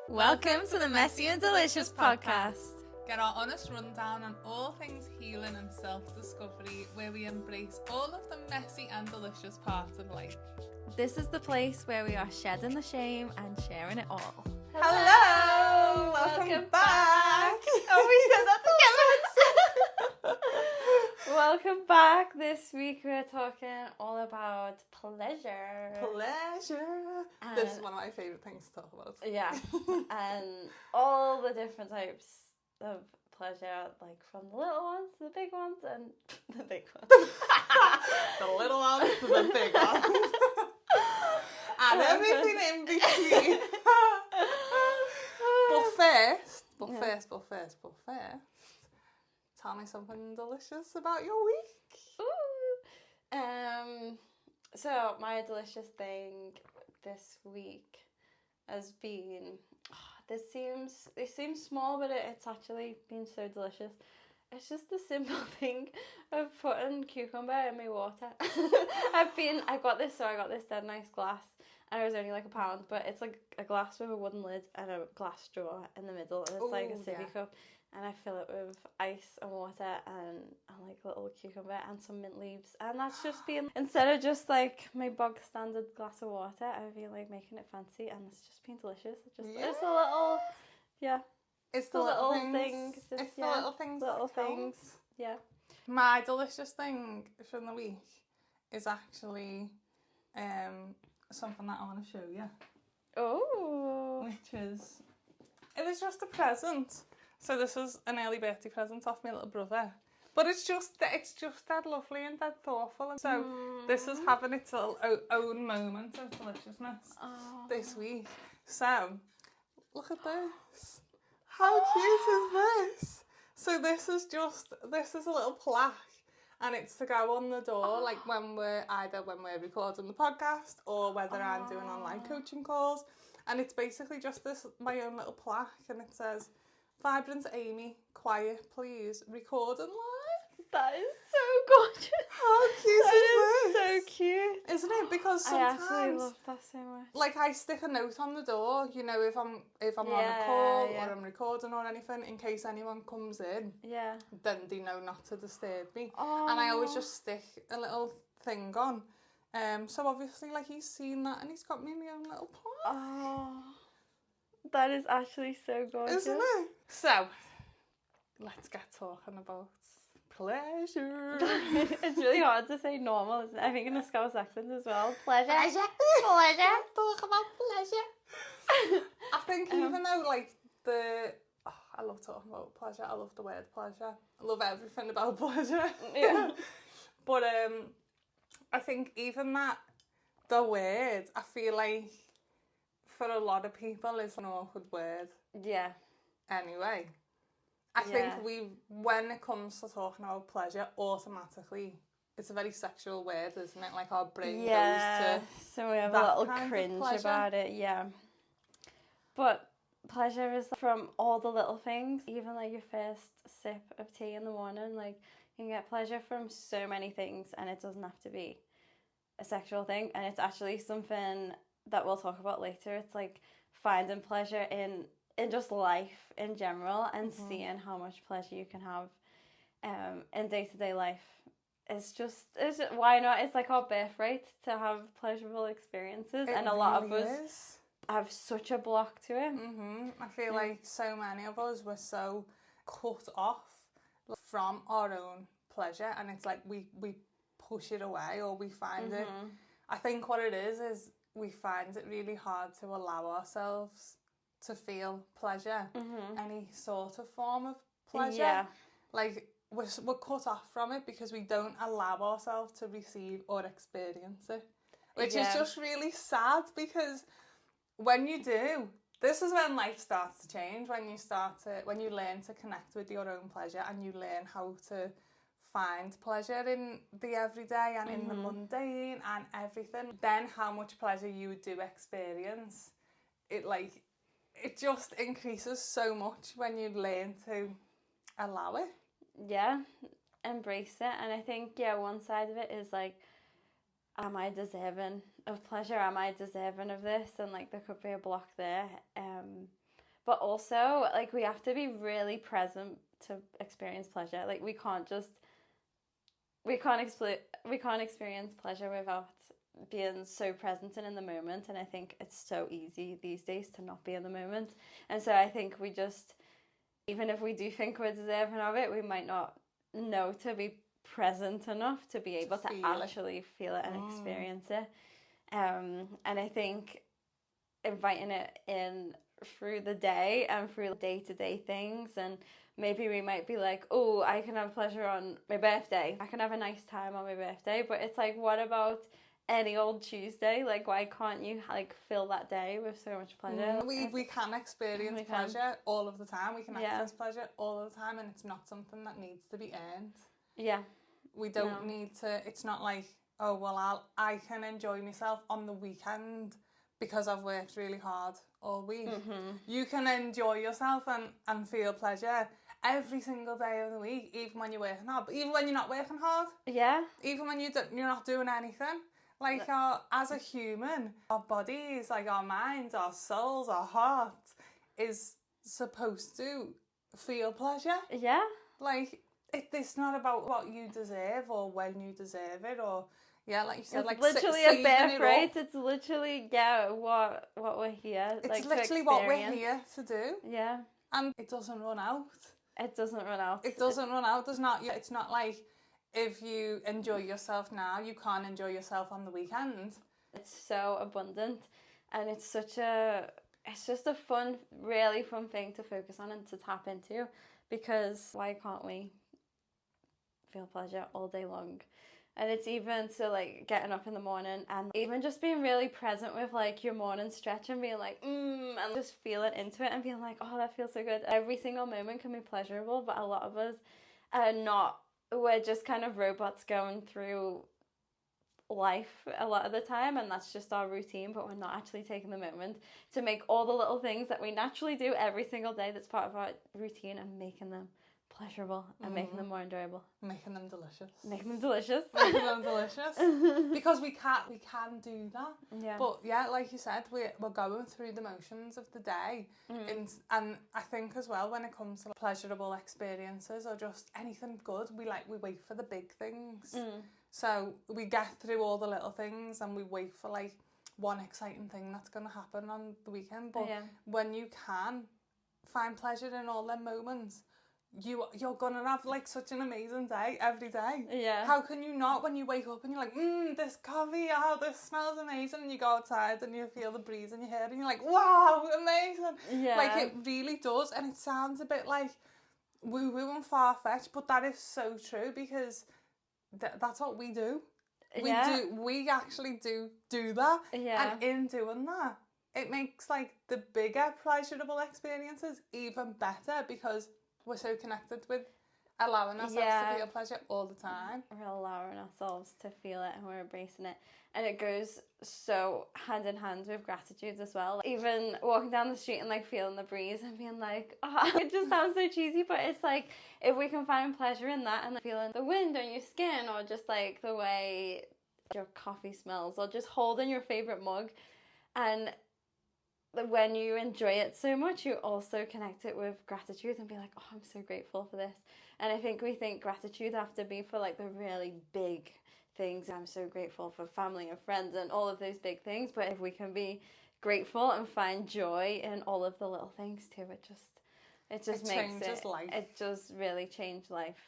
Welcome to the Messy and Delicious podcast. Get our honest rundown on all things healing and self-discovery, where we embrace all of the messy and delicious parts of life. This is the place where we are shedding the shame and sharing it all. Hello! Welcome back! Oh, we said that together. Welcome back. This week we're talking all about pleasure. This is one of my favourite things to talk about. Yeah. And all the different types of pleasure, like from the little ones to the big ones and the big ones. The little ones to the big ones. And everything in between. But first, tell me something delicious about your week. Ooh. So my delicious thing this week has been, it seems small, but it's actually been so delicious. It's just the simple thing of putting cucumber in my water. I got this dead nice glass, and it was only like £1, but it's like a glass with a wooden lid and a glass straw in the middle, and it's like a sippy cup, and I fill it with ice and water and like little cucumber and some mint leaves, and that's just been, instead of just like my bog standard glass of water, I've been like making it fancy, and it's just been delicious. It's a little, It's the little things. Just, the little things. Little things. Yeah. My delicious thing from the week is actually something that I want to show you. Oh. It was just a present. So this was an early birthday present off my little brother. But it's just dead lovely and dead thoughtful. And so this is having its own moment of deliciousness this week. So look at this. How cute is this? So this is a little plaque, and it's to go on the door, like when we're recording the podcast or whether I'm doing online coaching calls. And it's basically just my own little plaque, and it says, "Vibrant Amy, quiet please, record and live." That is so gorgeous. How cute is this? So cute. Isn't it? Because sometimes I actually love that so much. Like, I stick a note on the door, you know, if I'm on a call or I'm recording or anything, in case anyone comes in. Yeah. Then they know not to disturb me. Oh. And I always just stick a little thing on. So obviously, like, he's seen that and he's got me my own little plaque. Oh. That is actually so gorgeous. Isn't it? So, let's get talking about pleasure. It's really hard to say normal, isn't it? I think in a Scouse accent as well. Pleasure. Let's talk about pleasure. I think even though, like, I love talking about pleasure. I love the word pleasure. I love everything about pleasure. Yeah. But I think even the word, I feel like for a lot of people is an awkward word. Yeah. Anyway. I think when it comes to talking about pleasure, automatically, it's a very sexual word, isn't it? Like, our brain goes to so we have a little cringe about it, yeah. But pleasure is from all the little things, even like your first sip of tea in the morning, like, you can get pleasure from so many things, and it doesn't have to be a sexual thing, and it's actually something that we'll talk about later. It's like finding pleasure in just life in general, and seeing how much pleasure you can have in day-to-day life. It's just why not? It's like our birthright to have pleasurable experiences, and a lot of us have such a block to it. I feel like so many of us were so cut off from our own pleasure, and it's like we push it away, or we find it. I think what it is we find it really hard to allow ourselves to feel pleasure, any sort of form of pleasure. Yeah. Like, we're cut off from it because we don't allow ourselves to receive or experience it, which is just really sad, because when you do, this is when life starts to change, when you learn to connect with your own pleasure, and you learn how to find pleasure in the everyday and in the mundane and everything. Then how much pleasure you do experience, it just increases so much when you learn to allow it. Yeah, embrace it. And I think, one side of it is like, am I deserving of pleasure? Am I deserving of this? And like, there could be a block there. but also like we have to be really present to experience pleasure. Like we can't experience pleasure without being so present and in the moment. And I think it's so easy these days to not be in the moment. And so I think we just, even if we do think we're deserving of it, we might not know to be present enough to be able to actually feel it and experience it. And I think inviting it in through the day and through day-to-day things, and maybe we might be like, oh, I can have pleasure on my birthday, I can have a nice time on my birthday, but it's like, what about any old Tuesday? Like, why can't you like fill that day with so much pleasure? We can experience pleasure all of the time. We can access pleasure all of the time, and it's not something that needs to be earned. Yeah. We don't need to, it's not like, oh, well, I can enjoy myself on the weekend because I've worked really hard all week. You can enjoy yourself and feel pleasure every single day of the week, even when you're working hard, but even when you're not working hard. Yeah. Even when you're not doing anything. Like, as a human, our bodies, like our minds, our souls, our hearts is supposed to feel pleasure. Yeah. Like, it's not about what you deserve or when you deserve it, or like you said, it's like literally a birthright. It's literally what we're here. It's like, literally what we're here to do. Yeah. And it doesn't run out. It doesn't run out. It doesn't run out. It's not like if you enjoy yourself now, you can't enjoy yourself on the weekend. It's so abundant, and it's just a really fun thing to focus on and to tap into, because why can't we feel pleasure all day long? And it's even to like getting up in the morning and even just being really present with like your morning stretch and being like, and just feeling into it and being like, oh, that feels so good. Every single moment can be pleasurable, but a lot of us are not. We're just kind of robots going through life a lot of the time, and that's just our routine, but we're not actually taking the moment to make all the little things that we naturally do every single day that's part of our routine and making them pleasurable and making them more enjoyable. Making them delicious. Making them delicious. Making them delicious. Because we can do that. Yeah. But yeah, like you said, we're going through the motions of the day. And I think as well, when it comes to pleasurable experiences or just anything good, we wait for the big things. So we get through all the little things and we wait for like one exciting thing that's going to happen on the weekend. But when you can find pleasure in all them moments, you're gonna have like such an amazing day every day. Yeah. How can you not, when you wake up and you're like, this coffee, this smells amazing, and you go outside and you feel the breeze in your hair and you're like, wow, amazing. Yeah. Like, it really does. And it sounds a bit like woo-woo and far-fetched, but that is so true, because that's what we do. We actually do that. Yeah. And in doing that, it makes like the bigger pleasurable experiences even better, because we're so connected with allowing ourselves to feel pleasure all the time. We're allowing ourselves to feel it and we're embracing it. And it goes so hand in hand with gratitude as well. Even walking down the street and like feeling the breeze and being like, it just sounds so cheesy, but it's like, if we can find pleasure in that and like, feeling the wind on your skin, or just like the way your coffee smells, or just holding your favourite mug, and when you enjoy it so much, you also connect it with gratitude and be like, oh, I'm so grateful for this. And I think we think gratitude have to be for like the really big things. I'm so grateful for family and friends and all of those big things. But if we can be grateful and find joy in all of the little things too, it just makes life. It just really change life.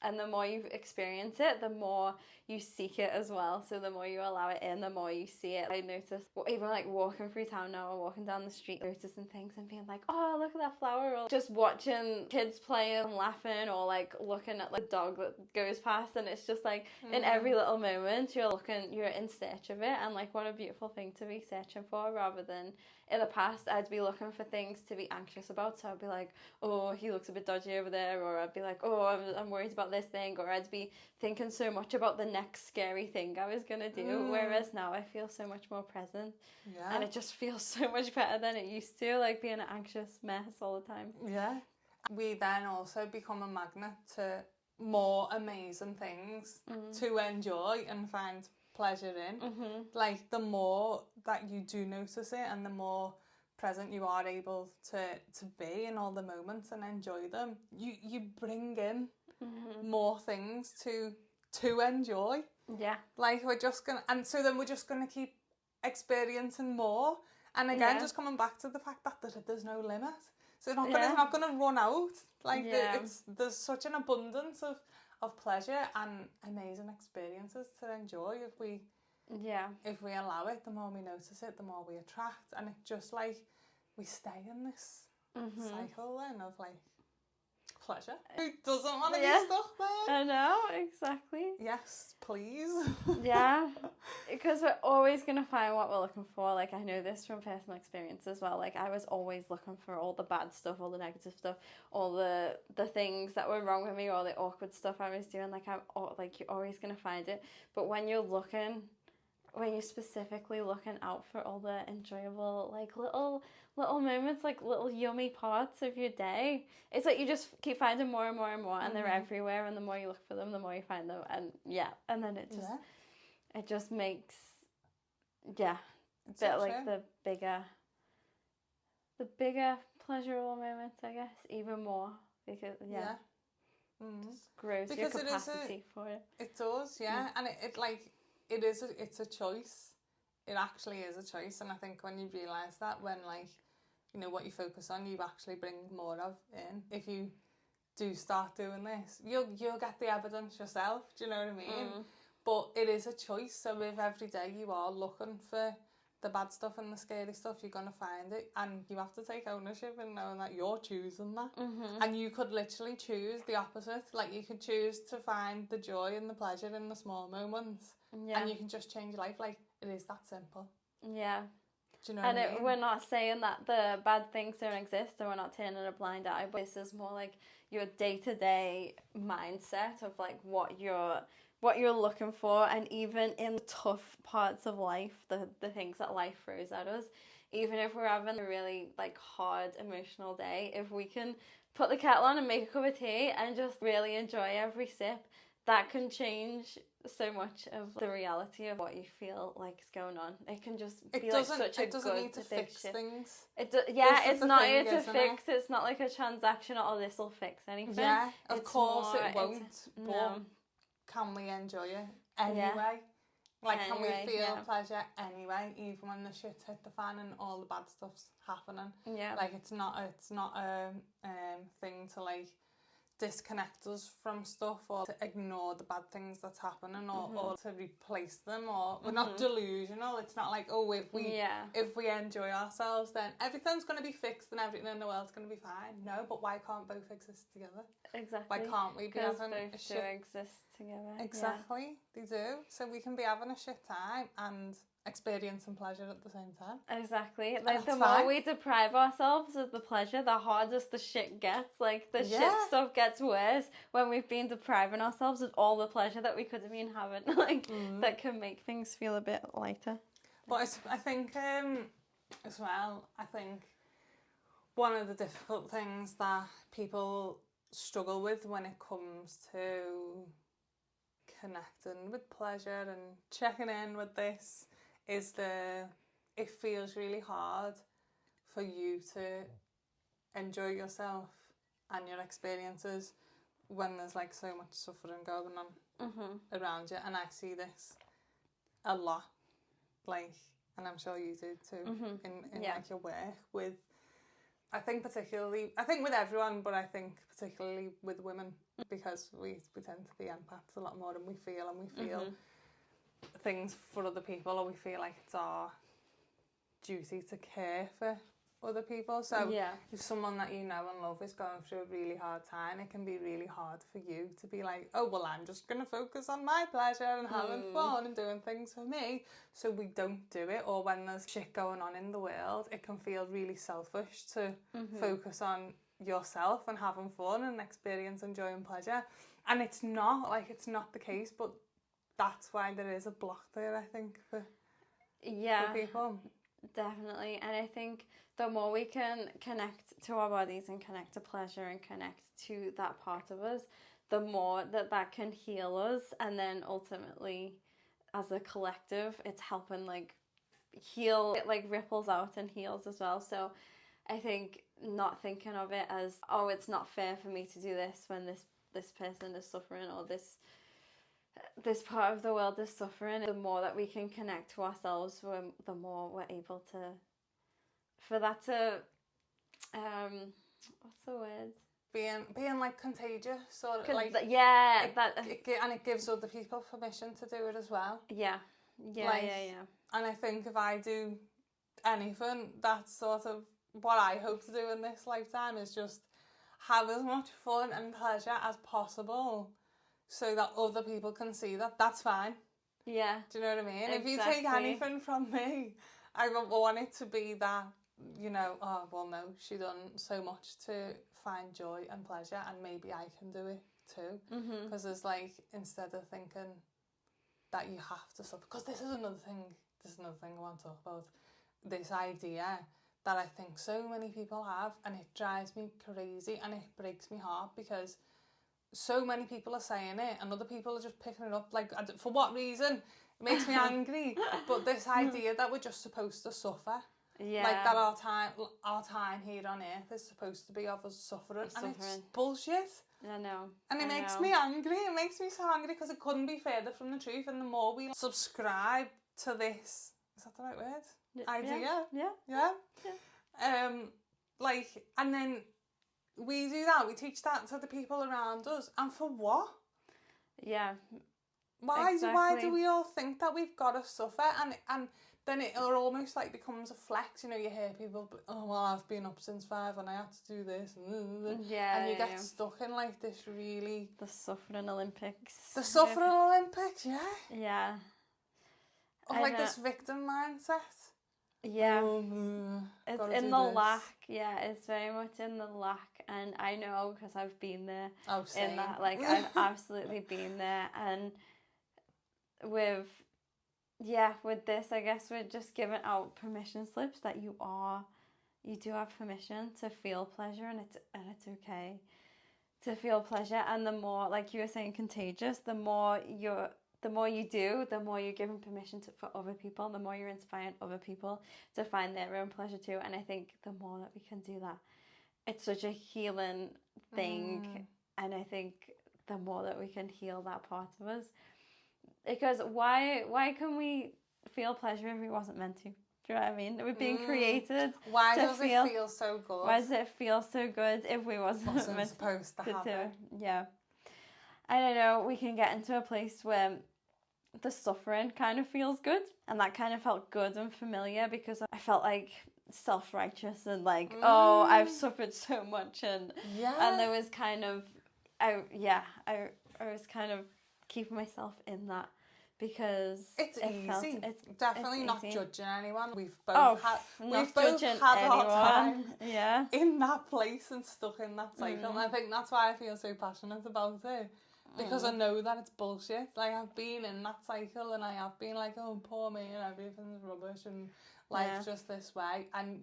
And the more you experience it, the more you seek it as well. So the more you allow it in, the more you see it. I noticed, even like walking through town now, or walking down the street, noticing things and being like, oh, look at that flower. Or just watching kids playing and laughing, or like looking at like the dog that goes past. And it's just like in every little moment, you're in search of it. And like, what a beautiful thing to be searching for, rather than in the past, I'd be looking for things to be anxious about. So I'd be like, oh, he looks a bit dodgy over there. Or I'd be like, oh, I'm worried about this thing. Or I'd be thinking so much about the next scary thing I was going to do. Whereas now I feel so much more present. Yeah. And it just feels so much better than it used to, like being an anxious mess all the time. Yeah. We then also become a magnet to more amazing things to enjoy and find pleasure in. Like, the more that you do notice it and the more present, you are able to be in all the moments and enjoy them, you bring in more things to enjoy. Yeah. Like we're just gonna, and so then we're just gonna keep experiencing more. And again, just coming back to the fact that there's no limit. So it's not gonna run out. Like there's such an abundance of pleasure and amazing experiences to enjoy if we allow it. The more we notice it, the more we attract, and it just like we stay in this cycle then of like pleasure. Who doesn't want to be stuck there? I know, exactly. Yes, please. Yeah, because we're always going to find what we're looking for. Like, I know this from personal experience as well. Like, I was always looking for all the bad stuff, all the negative stuff, all the things that were wrong with me, all the awkward stuff I was doing. Like, you're always going to find it. But when you're specifically looking out for all the enjoyable, like, little moments, like little yummy parts of your day, it's like you just keep finding more and more and more, and they're everywhere, and the more you look for them, the more you find them, and then it just makes it's like the bigger pleasurable moments, I guess, even more, because just grows because your capacity for it. It does, and it's a choice. It actually is a choice, and I think when you realise that, when like, you know, what you focus on, you actually bring more of in. If you do start doing this, you'll get the evidence yourself. Do you know what I mean? But it is a choice. So if every day you are looking for the bad stuff and the scary stuff, you're gonna find it, and you have to take ownership and knowing that you're choosing that. And you could literally choose the opposite. Like, you could choose to find the joy and the pleasure in the small moments, and you can just change your life. Like, it is that simple. Yeah. Do you know what I mean? We're not saying that the bad things don't exist, and we're not turning a blind eye, but this is more like your day-to-day mindset of like what you're looking for. And even in the tough parts of life, the things that life throws at us, even if we're having a really like hard emotional day, if we can put the kettle on and make a cup of tea and just really enjoy every sip, that can change so much of the reality of what you feel like is going on. It can just be like such a good doesn't need to fix shift. Things. It's not here to fix. It's not like a transaction, this will fix anything. Yeah, of course it won't. But can we enjoy it anyway? Like, can we feel pleasure anyway, even when the shit's hit the fan and all the bad stuff's happening? Yeah. Like, it's not a thing to like disconnect us from stuff, or to ignore the bad things that's happening, or to replace them, or we're not delusional. It's not like, if we enjoy ourselves, then everything's going to be fixed and everything in the world's going to be fine. No, but why can't both exist together? Exactly. Why can't we be having a shit? Both do exist together. Exactly, they do. So we can be having a shit time and experiencing pleasure at the same time. Exactly. Like, the more we deprive ourselves of the pleasure, the hardest the shit gets. Like, the shit stuff gets worse when we've been depriving ourselves of all the pleasure that we could have been having. Like, that can make things feel a bit lighter. But I think as well, I think one of the difficult things that people struggle with when it comes to connecting with pleasure and checking in with this is it feels really hard for you to enjoy yourself and your experiences when there's like so much suffering going on around you. And I see this a lot, like, and I'm sure you do too, in like your work with, I think with everyone, but I think particularly with women, because we tend to be empaths a lot more, and we feel things for other people, or we feel like it's our duty to care for other people. So if someone that you know and love is going through a really hard time, it can be really hard for you to be like, I'm just going to focus on my pleasure and having fun and doing things for me, so we don't do it. Or when there's shit going on in the world, it can feel really selfish to focus on yourself and having fun and experiencing joy and pleasure. And it's not the case, but that's why there is a block there, I think, for people. Definitely. And I think the more we can connect to our bodies and connect to pleasure and connect to that part of us, the more that can heal us. And then ultimately, as a collective, it's helping like heal, it like ripples out and heals as well. So I think not thinking of it as, oh, it's not fair for me to do this when this person is suffering, or this part of the world is suffering. The more that we can connect to ourselves, the more we're able to, for that to, what's the word? Being like contagious, sort of like, yeah, and it gives other people permission to do it as well. Yeah. And I think if I do anything, that's sort of what I hope to do in this lifetime, is just have as much fun and pleasure as possible, so that other people can see that that's fine. Yeah. Do you know what I mean? Exactly. If you take anything from me, I want it to be that, you know, oh, well, no, she done so much to find joy and pleasure, and maybe I can do it too. Because there's like, instead of thinking that you have to suffer, because this is another thing I want to talk about, this idea that I think so many people have, and it drives me crazy and it breaks my heart, because so many people are saying it and other people are just picking it up, like, for what reason? It makes me angry. But this idea that we're just supposed to suffer, like that our time here on earth is supposed to be of us suffering. And it's bullshit. I know. And it makes me angry. It makes me so angry, because it couldn't be further from the truth. And the more we subscribe to this, is that the right word? Idea? Yeah. Like, and then we do that, we teach that to the people around us, and for what? Yeah. Why do we all think that we've got to suffer? And then it almost like becomes a flex, you know. You hear people, oh, well, I've been up since 5 and I had to do this, and you get stuck in like this really... The suffering Olympics. The suffering Olympics, yeah. Or like this victim mindset. Yeah. It's in the lack. Yeah, it's very much in the lack. And I know, because I've been there. Oh, same. In that, like, I've absolutely been there. And with this, I guess we're just giving out permission slips that you do have permission to feel pleasure, and it's okay to feel pleasure. And the more, like you were saying, contagious, the more you do, the more you're giving permission for other people, the more you're inspiring other people to find their own pleasure too. And I think the more that we can do that, it's such a healing thing. And I think the more that we can heal that part of us, because why can we feel pleasure if we wasn't meant to? Do you know what I mean? We're being created. Why does it feel so good? Why does it feel so good if we wasn't meant supposed to happen? Yeah. I don't know, we can get into a place where the suffering kind of feels good, and that kind of felt good and familiar, because I felt like self-righteous and like, oh, I've suffered so much, and there was kind of I was kind of keeping myself in that, because it's easy. It's definitely not easy. Judging anyone. We've both had our time in that place and stuck in that cycle. And I think that's why I feel so passionate about it. Because I know that it's bullshit. Like, I've been in that cycle, and I have been like, oh, poor me, and everything's rubbish, and life's just this way. And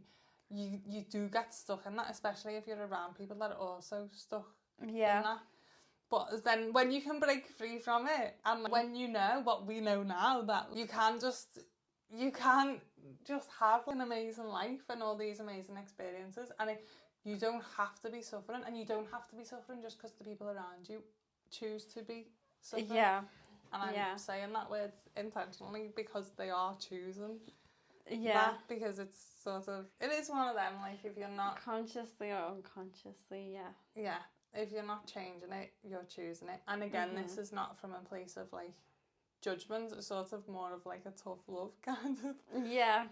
you do get stuck in that, especially if you're around people that are also stuck in that. But then when you can break free from it, and when you know what we know now, that you can just have an amazing life and all these amazing experiences, and you don't have to be suffering, and you don't have to be suffering just because the people around you choose to be suffering. And I'm saying that word intentionally, because they are choosing that, because it's sort of, it is one of them, like, if you're not consciously or unconsciously, if you're not changing it, you're choosing it. And again, this is not from a place of like judgment, it's sort of more of like a tough love kind of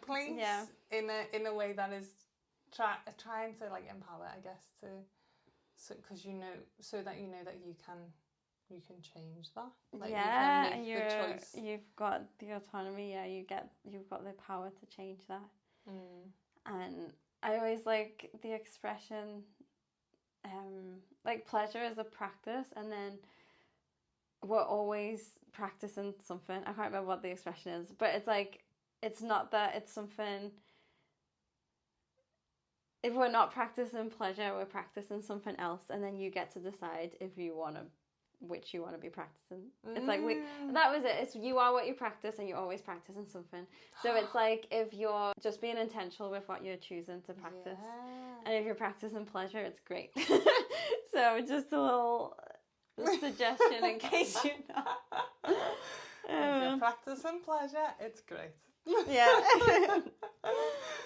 place, in a way that is trying to like empower, I guess, because so that you know that you can change that. Like, you can make the choice. You've got the autonomy. You've got the power to change that. And I always like the expression, like, pleasure is a practice, and then we're always practicing something. I can't remember what the expression is, but it's like, it's not that it's something. If we're not practicing pleasure, we're practicing something else, and then you get to decide if you want to which you want to be practicing. It's like that was it. It's you are what you practice, and you're always practicing something. So it's like if you're just being intentional with what you're choosing to practice, and if you're practicing pleasure, it's great. So just a little suggestion in case you're not. If you're practicing pleasure, it's great. Yeah.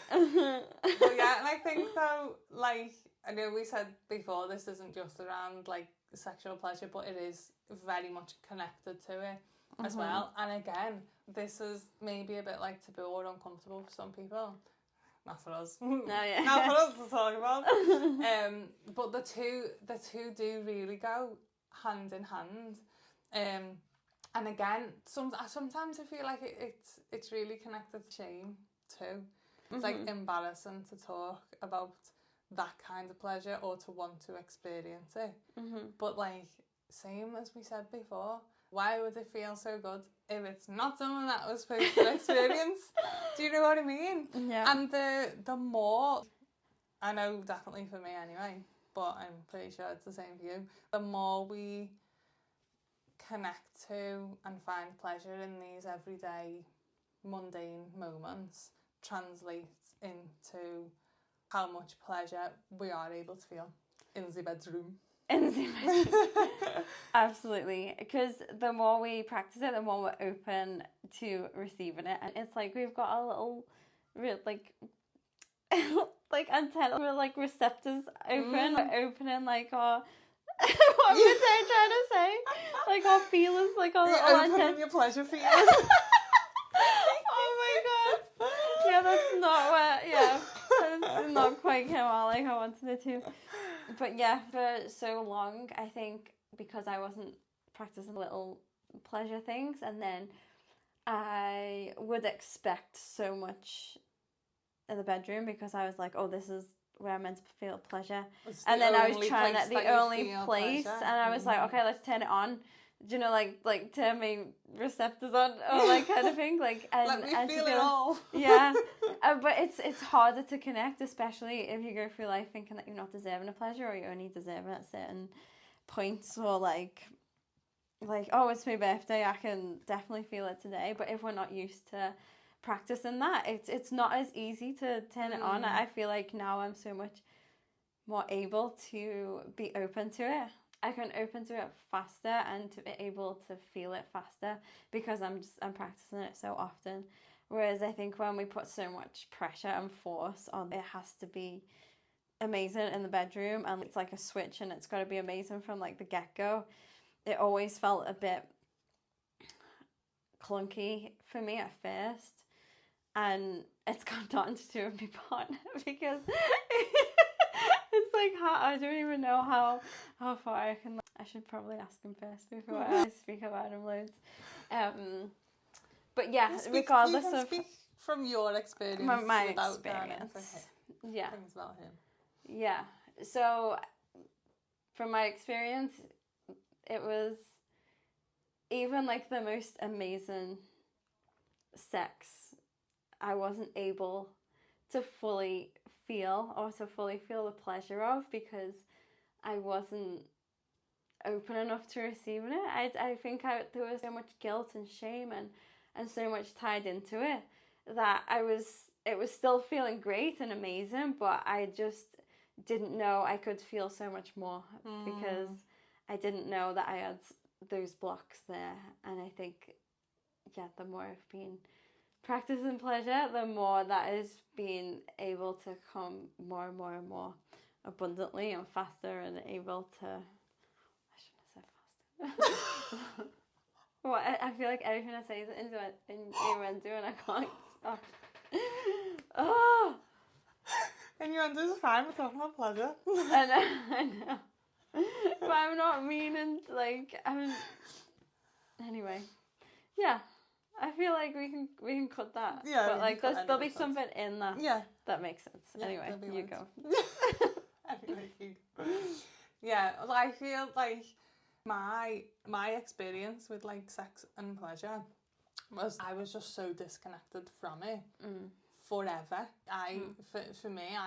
But yeah, and I think though, like, I know we said before, this isn't just around like sexual pleasure, but it is very much connected to it as well. And again, this is maybe a bit like taboo or uncomfortable for some people. Not for us. No, yeah. Not for us to talk about. But the two do really go hand in hand. And again, sometimes I feel like it's really connected to shame too. It's like embarrassing to talk about that kind of pleasure or to want to experience it. But like, same as we said before, why would it feel so good if it's not something that was supposed to experience? Do you know what I mean? Yeah. And the more, I know definitely for me anyway, but I'm pretty sure it's the same for you, the more we connect to and find pleasure in these everyday mundane moments translates into how much pleasure we are able to feel in the bedroom. Absolutely, because the more we practice it, the more we're open to receiving it, and it's like we've got a little like antenna, we're like receptors open. We're opening like our what was I trying to say? Like our feelers, like our little opening your pleasure feelers. Oh my god! Yeah, that's not what. Yeah, that's not quite came out like I wanted it to. But yeah, for so long, I think because I wasn't practicing little pleasure things, and then I would expect so much in the bedroom because I was like, oh, this is where I'm meant to feel pleasure. And then I was trying at the only place, and I was like, okay, let's turn it on. Do you know, like turn my receptors on, or like kind of thing, like and let me and feel to it all. Yeah, but it's harder to connect, especially if you go through life thinking that you're not deserving of pleasure, or you're only deserving at certain points, or like oh, it's my birthday, I can definitely feel it today. But if we're not used to practicing that, it's not as easy to turn it on. I feel like now I'm so much more able to be open to it. I can open to it faster and to be able to feel it faster because I'm practicing it so often. Whereas I think when we put so much pressure and force on it has to be amazing in the bedroom, and it's like a switch and it's got to be amazing from like the get-go, it always felt a bit clunky for me at first, and it's got nothing to do with my partner because it's like I don't even know how far I can. I should probably ask him first before I speak about him loads. But yeah, regardless of speak from your experience, my without experience, yeah, things about him. Yeah. So from my experience, it was even like the most amazing sex, I wasn't able to fully feel the pleasure of because I wasn't open enough to receiving it. I think there was so much guilt and shame and so much tied into it that it was still feeling great and amazing, but I just didn't know I could feel so much more because I didn't know that I had those blocks there. And I think, yeah, the more I've been practicing pleasure, the more that is being able to come more and more and more abundantly and faster and able to, I shouldn't have said faster. Well, I feel like everything I say is innuendo and I can't stop. Oh! Innuendo is fine, we're talking about pleasure. I know. But I'm not meaning anyway. Yeah. I feel like we can cut that. Yeah, but like there'll be something in that. Yeah. That makes sense. Yeah, anyway, you go. Anyway, you go. Yeah, well, I feel like my experience with like sex and pleasure was I was just so disconnected from it forever. For me,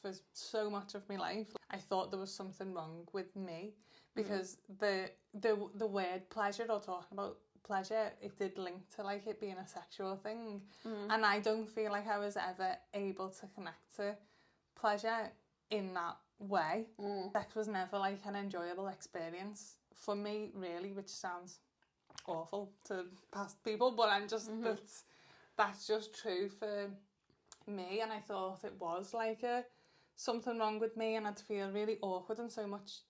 for so much of my life, I thought there was something wrong with me because the word pleasure, or talking about pleasure, it did link to like it being a sexual thing, and I don't feel like I was ever able to connect to pleasure in that way. Sex was never like an enjoyable experience for me, really, which sounds awful to past people, but I'm just that's just true for me. And I thought it was like something wrong with me, and I'd feel really awkward and so much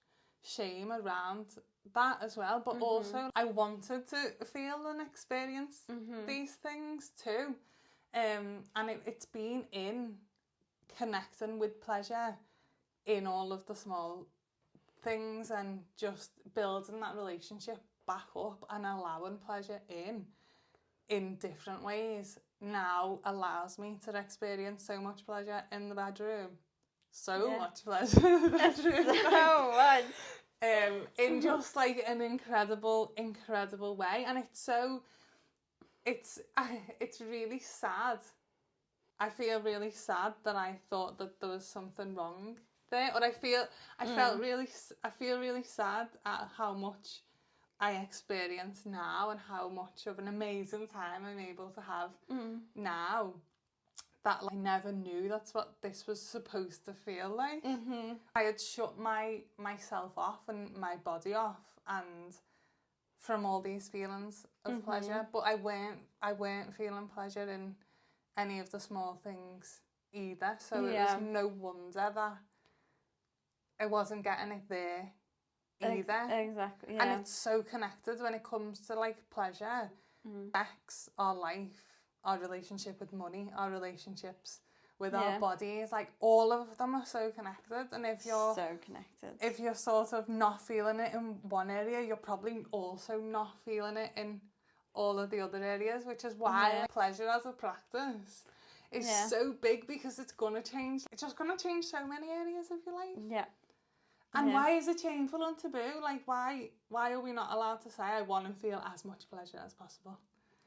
shame around that as well. But also I wanted to feel and experience these things too, and it's been in connecting with pleasure in all of the small things, and just building that relationship back up and allowing pleasure in different ways now allows me to experience so much pleasure in the bedroom. Much pleasure in the bedroom. So much. In just like an incredible way. And it's really sad. I feel really sad that I thought that there was something wrong there. Or I feel really sad at how much I experience now, and how much of an amazing time I'm able to have now, that like, I never knew that's what this was supposed to feel like. I had shut myself off and my body off and from all these feelings of pleasure, but I weren't feeling pleasure in any of the small things either, so it was no wonder that I wasn't getting it there either. Exactly, yeah. And it's so connected when it comes to like pleasure, sex, our life, our relationship with money, our relationships with our bodies, like all of them are so connected. And if you're so connected, if you're sort of not feeling it in one area, you're probably also not feeling it in all of the other areas, which is why like, pleasure as a practice is so big, because it's just gonna change so many areas of your life. Yeah. And why is it shameful and taboo? Like, why are we not allowed to say, I want to feel as much pleasure as possible?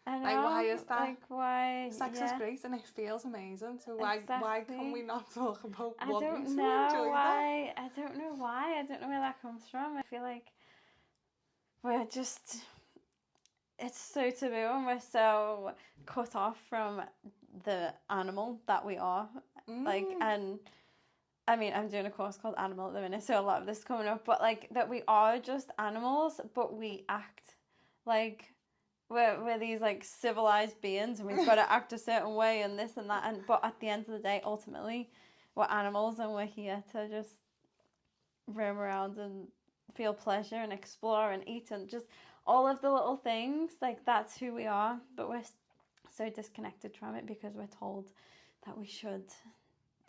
I know. Like, why is that? Like, why? Sex is great and it feels amazing. So why can we not talk about wanting to enjoy that? I don't know why. I don't know where that comes from. I feel like we're just... It's so taboo, and we're so cut off from the animal that we are. Like, and... I mean, I'm doing a course called Animal at the minute, so a lot of this is coming up, but like that we are just animals, but we act like we're these like civilized beings, and we've got to act a certain way and this and that, but at the end of the day, ultimately, we're animals, and we're here to just roam around and feel pleasure and explore and eat and just all of the little things. Like, that's who we are, but we're so disconnected from it because we're told that we should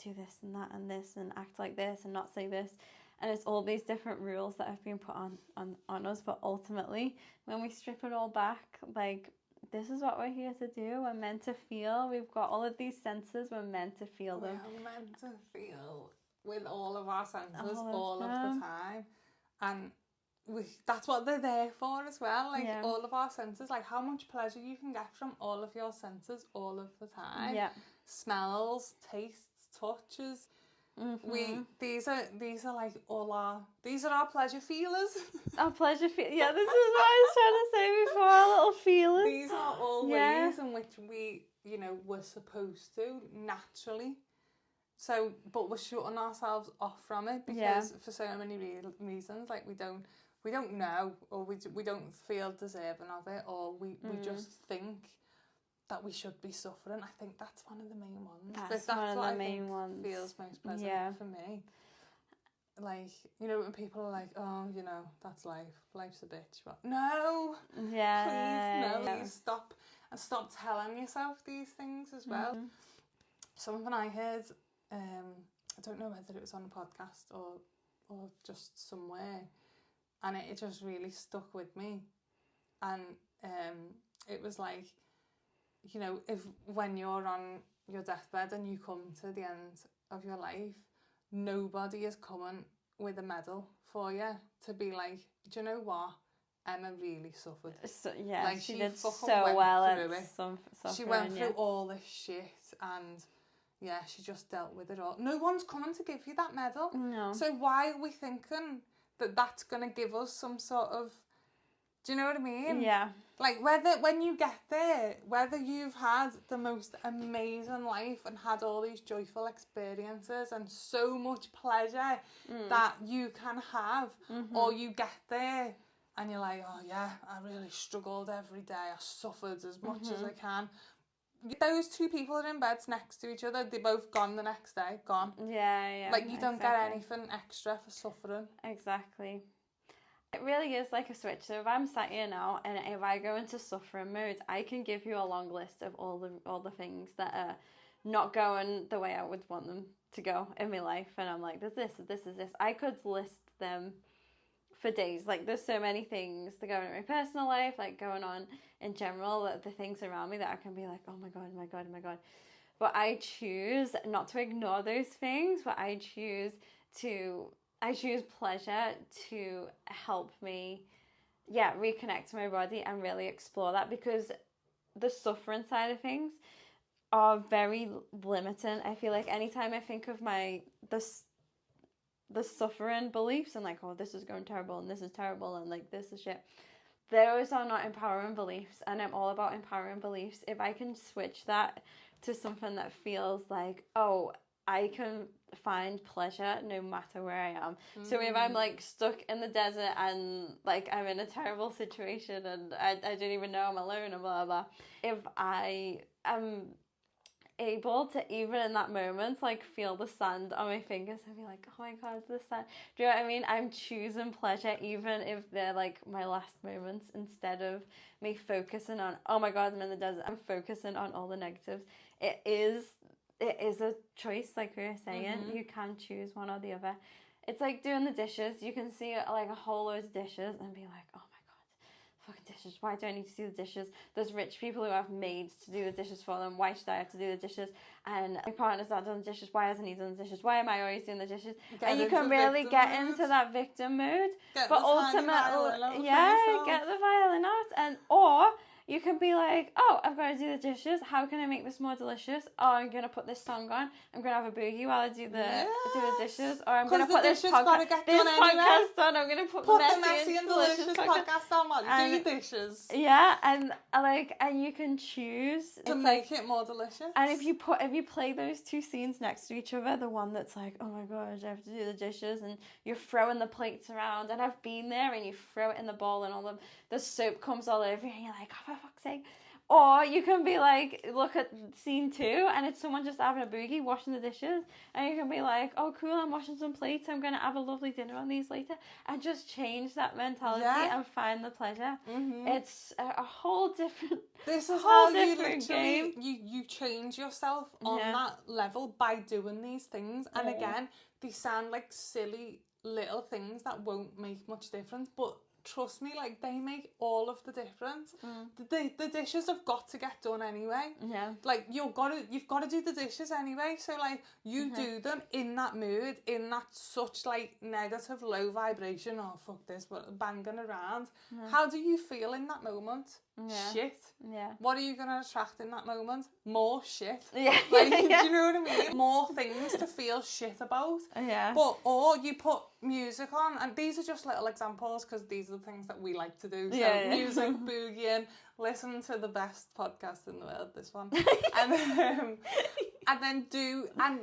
do this and that and this and act like this and not say this, and it's all these different rules that have been put on us. But ultimately, when we strip it all back, like, this is what we're here to do. We're meant to feel. We've got all of these senses. We're meant to feel them. We're meant to feel with all of our senses all of the time, and that's what they're there for as well. Like, all of our senses, like how much pleasure you can get from all of your senses all of the time. Smells, tastes, touches. These are like these are our pleasure feelers. Our pleasure this is what I was trying to say before, our little feelers. These are all ways in which we, we're supposed to naturally. So, but we're shutting ourselves off from it because for so many reasons, like we don't know, or we don't feel deserving of it, or we just think that we should be suffering. I think that's one of the main ones. That's one of the main ones. Feels most pleasant for me. Like, when people are like, oh, that's life. Life's a bitch. But no. Please stop. And stop telling yourself these things as well. Something I heard, I don't know whether it was on a podcast or just somewhere, and it just really stuck with me. And it was like, if when you're on your deathbed and you come to the end of your life, nobody is coming with a medal for you to be like, do you know what? Emma really suffered. So, like, she did so well at suffering. She went through all this shit, and she just dealt with it all. No one's coming to give you that medal. No. So why are we thinking that's going to give us some sort of, do you know what I mean? Yeah. Like, when you get there, whether you've had the most amazing life and had all these joyful experiences and so much pleasure that you can have, or you get there and you're like, oh yeah, I really struggled every day, I suffered as much as I can. Those two people are in beds next to each other, they're both gone the next day, gone. Yeah. Like, you don't get anything extra for suffering. Exactly. It really is like a switch. So if I'm sat here now and if I go into suffering mode, I can give you a long list of all the things that are not going the way I would want them to go in my life. And I'm like, there's this. I could list them for days. Like, there's so many things that go in my personal life, like going on in general, the things around me that I can be like, oh my God. But I choose not to ignore those things, but I choose pleasure to help me, reconnect to my body and really explore that, because the suffering side of things are very limiting. I feel like anytime I think of the suffering beliefs and like, oh, this is going terrible and this is terrible and like this is shit, those are not empowering beliefs, and I'm all about empowering beliefs. If I can switch that to something that feels like, oh, I can find pleasure no matter where I am. So if I'm like stuck in the desert and like I'm in a terrible situation and I don't even know I'm alone and blah blah, if I am able to, even in that moment, like feel the sand on my fingers and be like, oh my God, the sand. Do you know what I mean? I'm choosing pleasure even if they're like my last moments, instead of me focusing on, oh my God, I'm in the desert. I'm focusing on all the negatives. It is a choice, like we were saying. You can choose one or the other. It's like doing the dishes. You can see like a whole load of dishes and be like, oh my God, fucking dishes. Why do I need to do the dishes? There's rich people who have maids to do the dishes for them. Why should I have to do the dishes? And my partner's not doing the dishes. Why hasn't he done the dishes? Why am I always doing the dishes? And you can really get into that victim mood. But ultimately, get the violin out, or you can be like, oh, I've got to do the dishes. How can I make this more delicious? Oh, I'm going to put this song on. I'm going to have a boogie while I do the dishes. Or I'm going to put this podcast on. I'm going to put the messy and delicious podcast on while you do your dishes. Yeah, and you can choose to make it more delicious. And if you play those two scenes next to each other, the one that's like, oh my God, I have to do the dishes, and you're throwing the plates around, and I've been there, and you throw it in the bowl, and all the soap comes all over you, and you're like, oh, for fuck's sake. Or you can be like, look at scene 2 and it's someone just having a boogie, washing the dishes, and you can be like, oh cool, I'm washing some plates, I'm going to have a lovely dinner on these later, and just change that mentality and find the pleasure. It's a whole different This is how you literally you change yourself on that level by doing these things. And again, they sound like silly little things that won't make much difference, but trust me, like, they make all of the difference. The dishes have got to get done anyway. Like, you've got to do the dishes anyway. So like, you do them in that mood, in that such like negative, low vibration. Oh fuck this, but banging around. How do you feel in that moment? Shit. What are you gonna attract in that moment? More shit. Like, do you know what I mean? More things to feel shit about. But or you put music on, and these are just little examples because these are the things that we like to do. So music, boogieing, listen to the best podcast in the world, this one, and then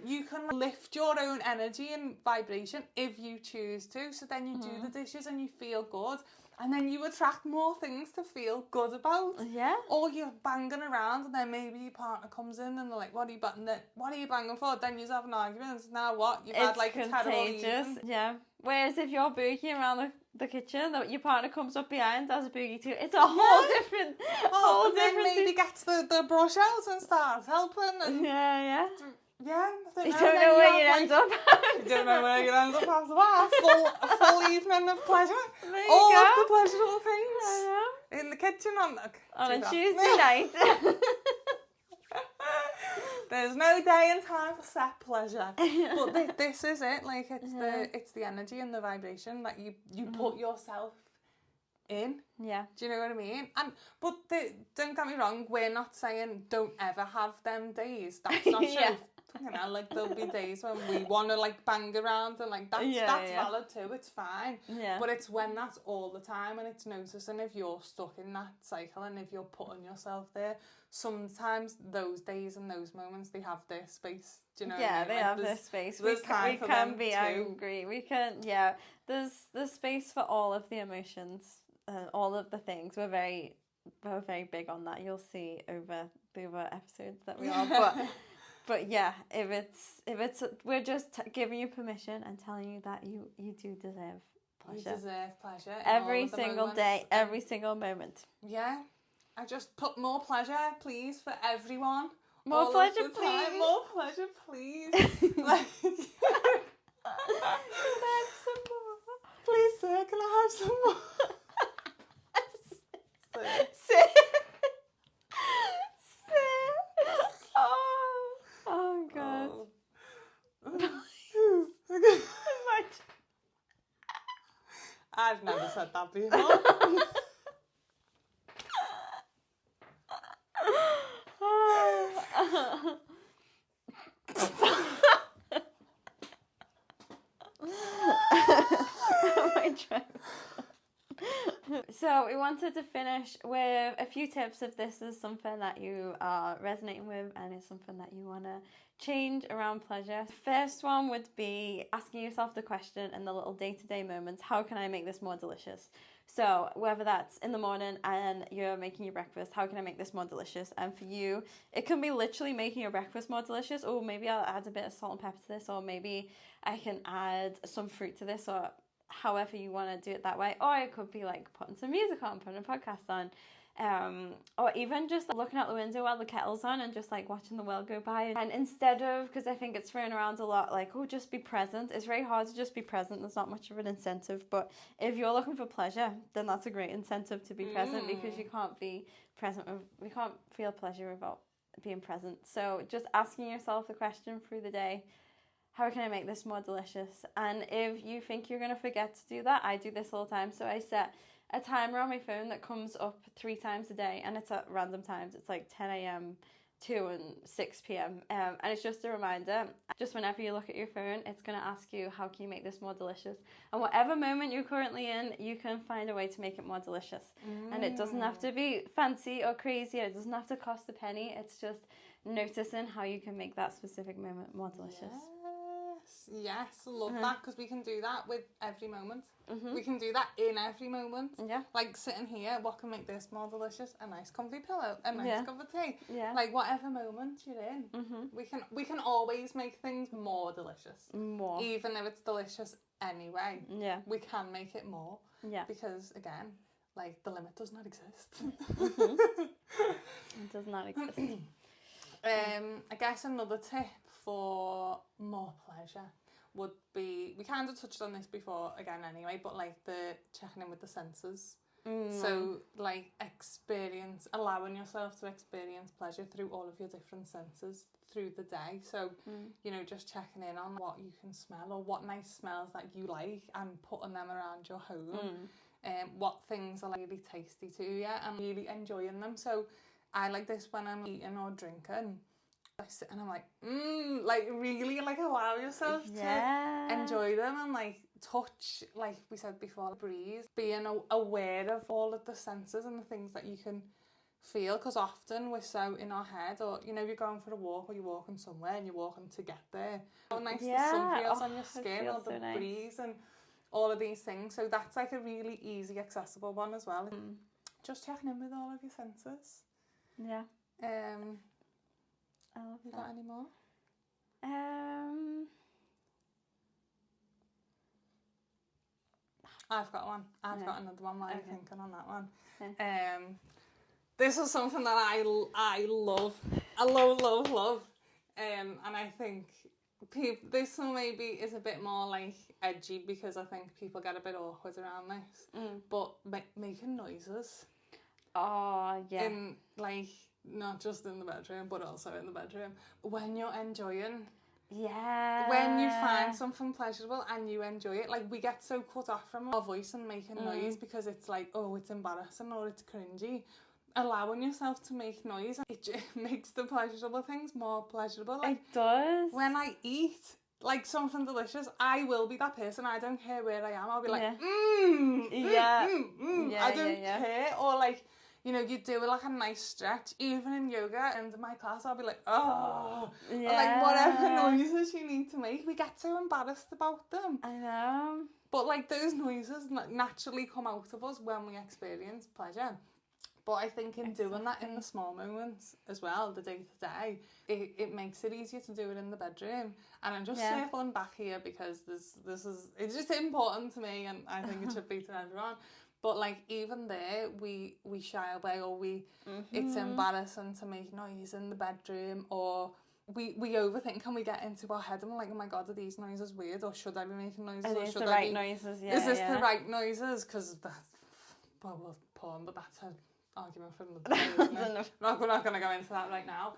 you can lift your own energy and vibration if you choose to. So then you do the dishes and you feel good. And then you attract more things to feel good about. Or you're banging around, and then maybe your partner comes in and they're like, what are you banging for? Then you have an argument. Now what? You've had like a terrible evening. Whereas if you're boogieing around the kitchen, your partner comes up behind, does a boogie too. It's a whole different then maybe gets the brush out and starts helping. And you don't know where you end up. You don't know where you end up after that. A full evening of pleasure. All of the pleasurable things in the kitchen on a Tuesday night. There's no day and time for set pleasure. But this is it. Like, it's the energy and the vibration that you put yourself in. Do you know what I mean? But don't get me wrong, we're not saying don't ever have them days. That's not true. You know, like there'll be days when we want to like bang around and like that's valid too, it's fine. Yeah. But it's when that's all the time and it's noticing if you're stuck in that cycle and if you're putting yourself there. Sometimes those days and those moments, they have their space. Do you know what I mean? They like, have their space. We can be angry. We can, there's space for all of the emotions, all of the things. We're very big on that. You'll see over the other episodes that we are. But yeah, if it's we're just giving you permission and telling you that you do deserve pleasure. You deserve pleasure every single day, every single moment. Yeah, I just put more pleasure, please, for everyone. More pleasure, please. More pleasure, please. Please, sir, can I have some more? Oh God. I've never said that before. So we wanted to finish with a few tips if this is something that you are resonating with and it's something that you want to change around pleasure. First one would be asking yourself the question in the little day-to-day moments, how can I make this more delicious? So whether that's in the morning and you're making your breakfast, how can I make this more delicious? And for you, it can be literally making your breakfast more delicious, or maybe I'll add a bit of salt and pepper to this, or maybe I can add some fruit to this, or however you want to do it that way. Or it could be like putting some music on, putting a podcast on, or even just looking out the window while the kettle's on and just like watching the world go by. And instead of, because I think it's thrown around a lot, like, oh, just be present. It's very hard to just be present. There's not much of an incentive. But if you're looking for pleasure, then that's a great incentive to be present, because you can't be present. We can't feel pleasure without being present. So just asking yourself the question through the day, how can I make this more delicious? And if you think you're going to forget to do that, I do this all the time. So I set a timer on my phone that comes up 3 times a day, and it's at random times. It's like 10 a.m, 2 and 6 p.m. And it's just a reminder. Just whenever you look at your phone, it's going to ask you, how can you make this more delicious? And whatever moment you're currently in, you can find a way to make it more delicious. And it doesn't have to be fancy or crazy. It doesn't have to cost a penny. It's just noticing how you can make that specific moment more delicious. Yes, love that, because we can do that with every moment. We can do that in every moment. Yeah. Like sitting here, what can make this more delicious? A nice comfy pillow, a nice cup of tea. Yeah. Like whatever moment you're in, we can always make things more delicious. More. Even if it's delicious anyway. Yeah. We can make it more. Yeah. Because again, like the limit does not exist. It does not exist. I guess another tip for more pleasure would be, we kind of touched on this before again anyway, but like the checking in with the senses. So like allowing yourself to experience pleasure through all of your different senses through the day. So, you know, just checking in on what you can smell or what nice smells that you like and putting them around your home. What things are like really tasty to you and really enjoying them. So I like this when I'm eating or drinking. I sit and I'm like, like really like allow yourself to enjoy them and like touch, like we said before, breathe, being aware of all of the senses and the things that you can feel, because often we're so in our head, or you know, you're going for a walk or you're walking somewhere and you're walking to get there. How nice the sun feels on your skin, or the breeze and all of these things. So that's like a really easy, accessible one as well. Just checking in with all of your senses. Yeah. I love you that. Got any more? I've got one. I've got another one while you're thinking on that one. This is something that I love. I love. And I think this one maybe is a bit more like edgy, because I think people get a bit awkward around this. But making noises. Oh, yeah. In like, not just in the bedroom, but also in the bedroom. When you're enjoying. Yeah. When you find something pleasurable and you enjoy it, like we get so cut off from our voice and making noise because it's like, oh, it's embarrassing or it's cringy. allowing yourself to make noise, it makes the pleasurable things more pleasurable. Like, it does. when I eat like something delicious, I will be that person. I don't care where I am. I'll be like, Yeah. yeah. Yeah, I don't yeah. care. Or like, you know, you do like a nice stretch. Even in yoga, in my class, I'll be like, oh. Yeah. Or like whatever noises you need to make. We get so embarrassed about them. I know. But like those noises naturally come out of us when we experience pleasure. But I think in doing that in the small moments as well, the day to day, it makes it easier to do it in the bedroom. And I'm just circling back here because it's just important to me, and I think it should be to everyone. But like even there, we shy away, or it's embarrassing to make noise in the bedroom, or we overthink, and we get into our head and we're like, oh my god, are these noises weird, or should I be making noises? Are these the right noises? Yeah. Is this the right noises? Because that's porn, but that's an argument for another day, isn't it? We're not going to go into that right now.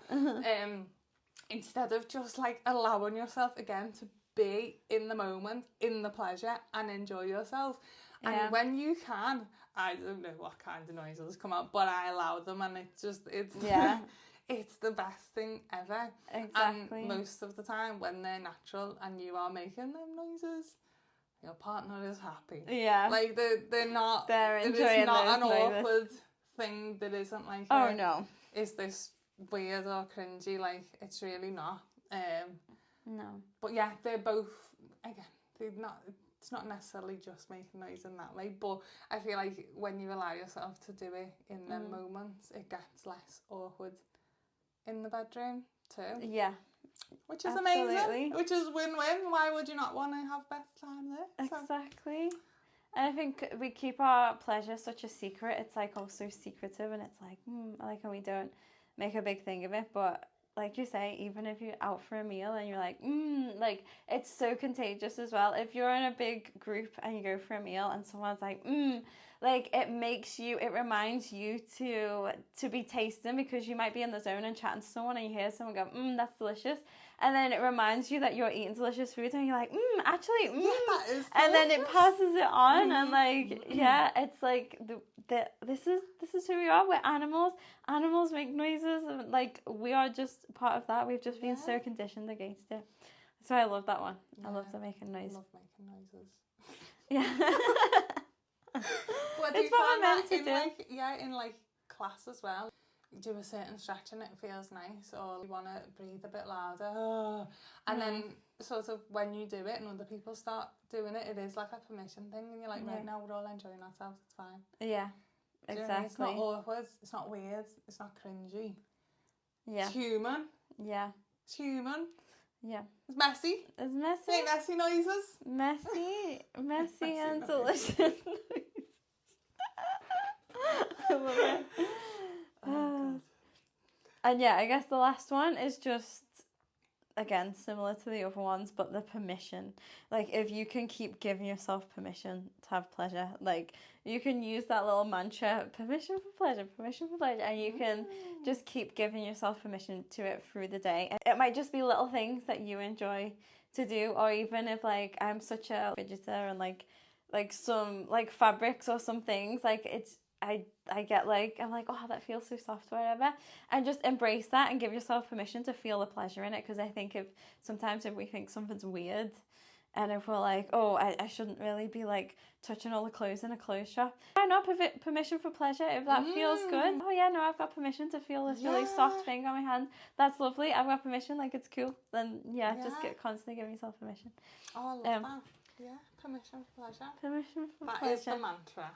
Instead of just like allowing yourself again to be in the moment, in the pleasure, and enjoy yourself. And when you can, I don't know what kind of noises come out, but I allow them, and it's it's the best thing ever. Exactly. And most of the time, when they're natural and you are making them noises, your partner is happy. Yeah. Like they're not. They're enjoying it. It's not an awkward thing that isn't like. Oh no. Is this weird or cringy? Like, it's really not. No. But yeah, they're both, again, they're not. It's not necessarily just making noise in that way, but I feel like when you allow yourself to do it in them moments, it gets less awkward in the bedroom too. Yeah. Which is amazing. Which is win-win. Why would you not want to have better time there? Exactly. And I think we keep our pleasure such a secret. It's like also secretive, and it's like, and we don't make a big thing of it, but like you say, even if you're out for a meal and you're like, like, it's so contagious as well. If you're in a big group and you go for a meal and someone's like, like, it reminds you to be tasting, because you might be in the zone and chatting to someone and you hear someone go, that's delicious. And then it reminds you that you're eating delicious food and you're like, actually, yeah, that is delicious. And then it passes it on, and like, it's like, this is who we are. We're animals. Animals make noises, and like, we are just part of that. We've just been so conditioned against it. So I love that one. I love the making noise. I love making noises. Yeah. But it's what we're meant to do. In like class as well. Do a certain stretch and it feels nice, or you want to breathe a bit louder, and then sort of when you do it and other people start doing it, it is like a permission thing, and you're like, right now we're all enjoying ourselves, it's fine. Yeah, exactly. It's not awkward, it's not weird, it's not cringy. Yeah, it's human. Yeah, it's human. Yeah, it's messy. It's messy. Make messy noises. Messy and delicious. I love it. And yeah, I guess the last one is just, again, similar to the other ones, but the permission. Like, if you can keep giving yourself permission to have pleasure, like, you can use that little mantra, permission for pleasure, and you can just keep giving yourself permission to it through the day. It might just be little things that you enjoy to do, or even if, like, I'm such a fidgeter and, like some, like, fabrics or some things, like, it's, I get like, I'm like, oh, that feels so soft or whatever, and just embrace that and give yourself permission to feel the pleasure in it. Because I think sometimes if we think something's weird, and if we're like, oh, I shouldn't really be like touching all the clothes in a clothes shop, why not permission for pleasure if that feels good? Oh yeah, no, I've got permission to feel this really soft thing on my hand. That's lovely. I've got permission, like, it's cool. Then just constantly give yourself permission. Oh, I love that. Yeah, permission for pleasure. Permission for pleasure. That is the mantra.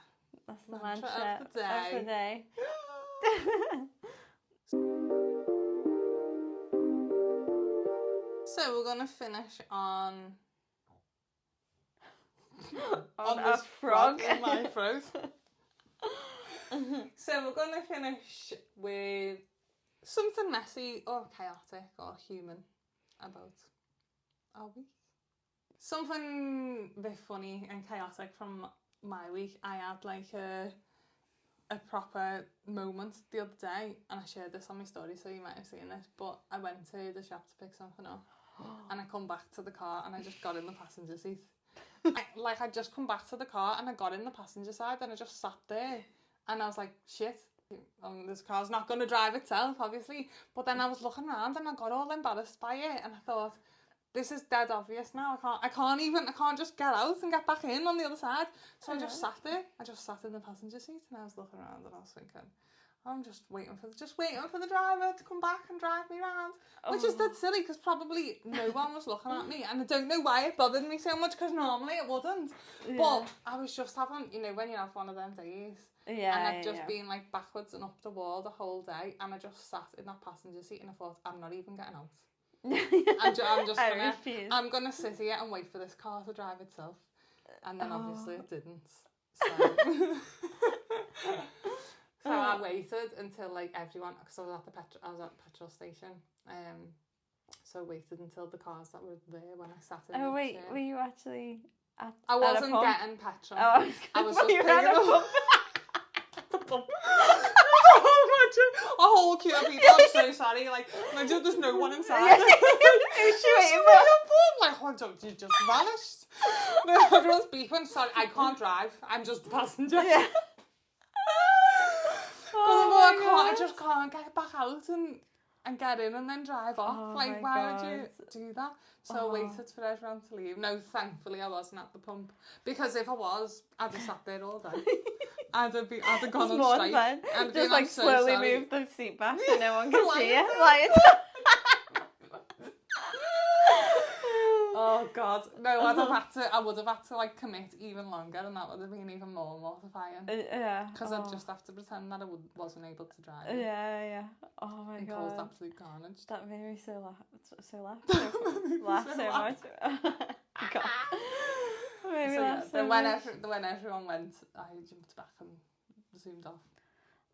That's the mantra of the day. So we're gonna finish on a frog in my throat. So we're gonna finish with something messy or chaotic or human about our week. Something a bit funny and chaotic from my week. I had like a proper moment the other day, and I shared this on my story, so you might have seen this, but I went to the shop to pick something up and I come back to the car and I just got in the passenger seat. I just come back to the car and I got in the passenger side and I just sat there and I was like, shit, This car's not going to drive itself, obviously. But then I was looking around and I got all embarrassed by it, and I thought, this is dead obvious now. I can't just get out and get back in on the other side. So I just sat there. I just sat in the passenger seat, and I was looking around and I was thinking, I'm just waiting for the driver to come back and drive me around, which is dead silly because probably no one was looking at me, and I don't know why it bothered me so much because normally it wouldn't. Yeah. But I was just having, when you have one of them days, and I've just been like backwards and up the wall the whole day, and I just sat in that passenger seat and I thought, I'm not even getting out. I'm gonna sit here and wait for this car to drive itself, and then obviously it didn't. So I waited until like everyone, because I was at the petrol station. So I waited until the cars that were there when I sat in. Oh wait, were you actually at? I wasn't getting petrol. Oh, I was just picking up the pump. A whole queue of people. I'm so sorry. Like, there's no one inside. You just vanished. No, everyone's beeping. Sorry, I can't drive. I'm just the passenger. Yeah. I just can't get back out and get in and then drive off. Why would you do that? So I waited for everyone to leave. No, thankfully I wasn't at the pump, because if I was, I'd have sat there all day. I'd have gone on straight. Just like slowly move the seat back so no one can see it. Oh God, no! I would have had to like commit even longer, and that would have been even more mortifying. Yeah, because I'd just have to pretend that I wasn't able to drive. Yeah. Oh my God, caused absolute carnage. That made me so much. God, made me laugh so much. When everyone went, I jumped back and zoomed off.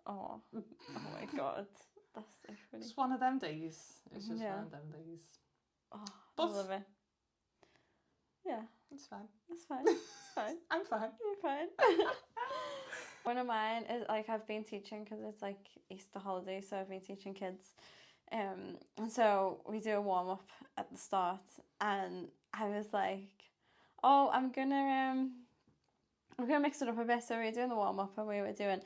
Oh my God, that's so funny. It's one of them days. It's just one of them days. Oh, I love it. Yeah. It's fine. I'm fine. You're fine. One of mine is like, I've been teaching because it's like Easter holiday, so I've been teaching kids. And so we do a warm up at the start, and I was like, oh, I'm gonna mix it up a bit. So we were doing the warm up, and we were doing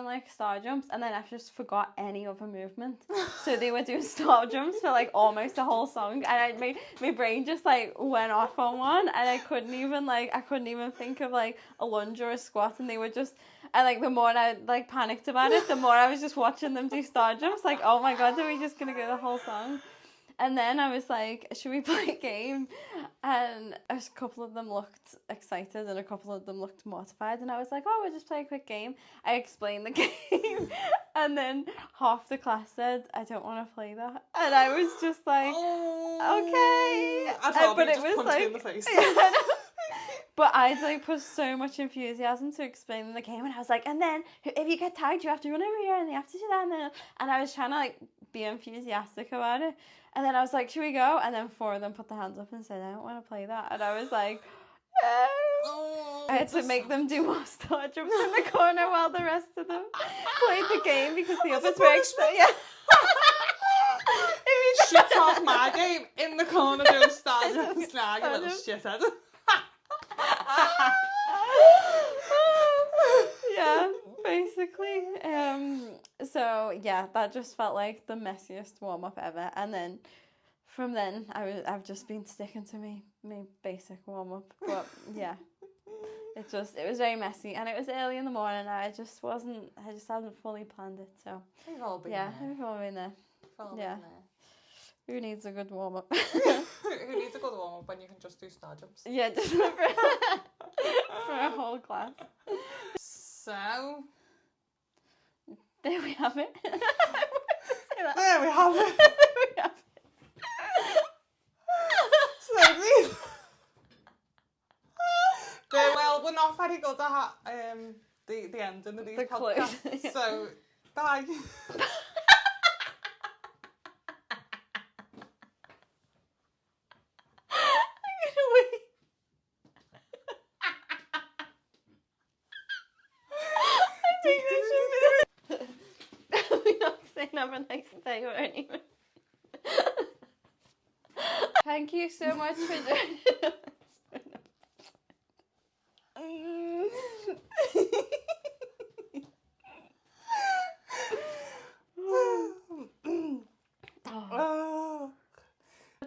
like star jumps, and then I just forgot any other movement. So they were doing star jumps for like almost the whole song, and my brain just like went off on one, and I couldn't even think of like a lunge or a squat, and they were just, and like the more I like panicked about it, the more I was just watching them do star jumps, like, oh my God, are we just gonna go the whole song? And then I was like, should we play a game? And a couple of them looked excited and a couple of them looked mortified. And I was like, oh, we'll just play a quick game. I explained the game. And then half the class said, I don't want to play that. And I was just like, okay. But it was like, in the face. But I'd like put so much enthusiasm to explain the game. And I was like, and then if you get tagged, you have to run over here and you have to do that. And I was trying to like be enthusiastic about it. And then I was like, should we go? And then 4 of them put their hands up and said, I don't want to play that. And I was like, I had to make them do more star jumps in the corner while the rest of them played the game because the others were excited. Yeah. Shut off my game in the corner doing star jumps. Nah, you little shithead. Yeah, basically. So yeah, that just felt like the messiest warm up ever. And then from then I've just been sticking to my basic warm up. But yeah, it was very messy, and it was early in the morning. I just hadn't fully planned it. So we've all been we've all been there. Who needs a good warm up? Who needs a good warm up when you can just do star jumps? Yeah, just for a whole class. So there we have it. There we have it. So well, we're not very good at the ending of these podcasts. Yeah. So bye. Have a nice day or anything. Thank you so much for joining us.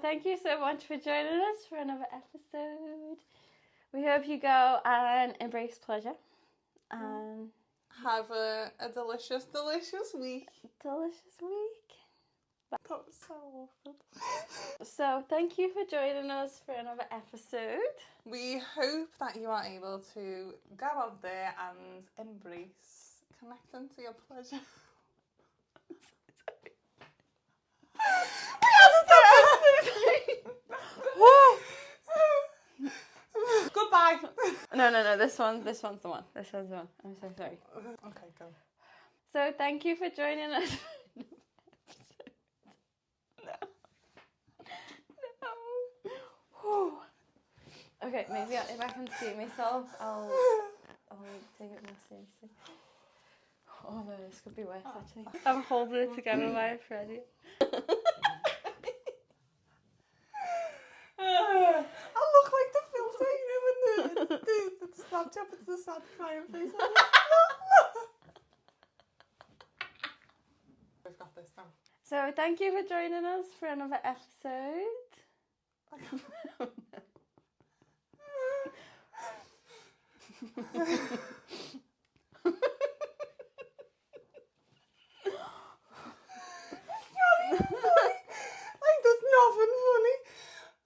thank you so much for joining us for another episode. We hope you go and embrace pleasure and have a delicious, delicious week. Delicious week. That was so awful. So thank you for joining us for another episode. We hope that you are able to go out there and embrace connecting to your pleasure. Goodbye. No, this one's the one. I'm so sorry. Okay, go. So thank you for joining us. No. Okay, maybe if I can see myself, I'll take it more seriously. Oh no, this could be worse actually. I'm holding it together by a thread. I look like the filter, you know, when the Snapchat, it's the sad crying face. We've got this now. So thank you for joining us for another episode. Like, there's nothing funny.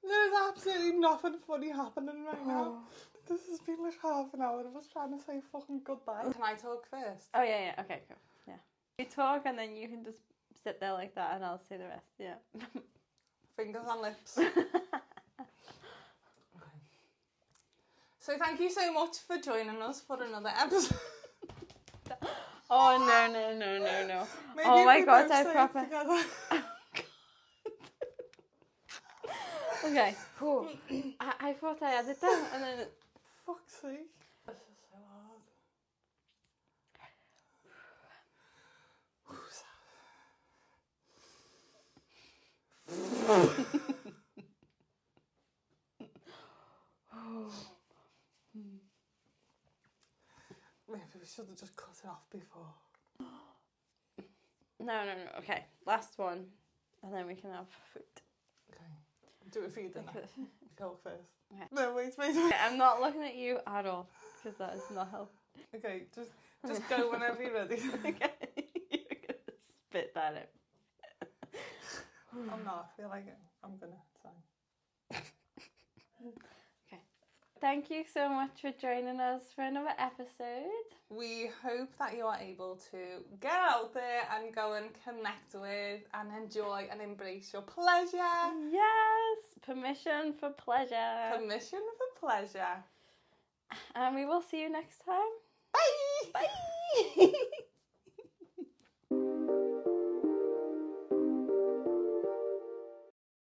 There's absolutely nothing funny happening right now. This has been like half an hour of us trying to say fucking goodbye. Can I talk first? Oh yeah, okay, cool. Yeah. You talk and then you can just sit there like that and I'll say the rest, yeah. Fingers and lips. So thank you so much for joining us for another episode. Oh no. Maybe oh my we god, both I say it proper. together. Okay, cool. I thought I had it down and then Fuck's sake. This is so hard. Maybe we should have just cut it off before. No. Okay, last one, and then we can have food. Okay. Do it for you then. Go first. Okay. No, wait. Okay, I'm not looking at you at all because that is not helpful. Okay, just go whenever you're ready. Okay, you're gonna spit that out. I'm not. I feel like I'm gonna. It's fine. Okay. Thank you so much for joining us for another episode. We hope that you are able to get out there and go and connect with and enjoy and embrace your pleasure. Yes, permission for pleasure. Permission for pleasure. And we will see you next time. Bye! Bye!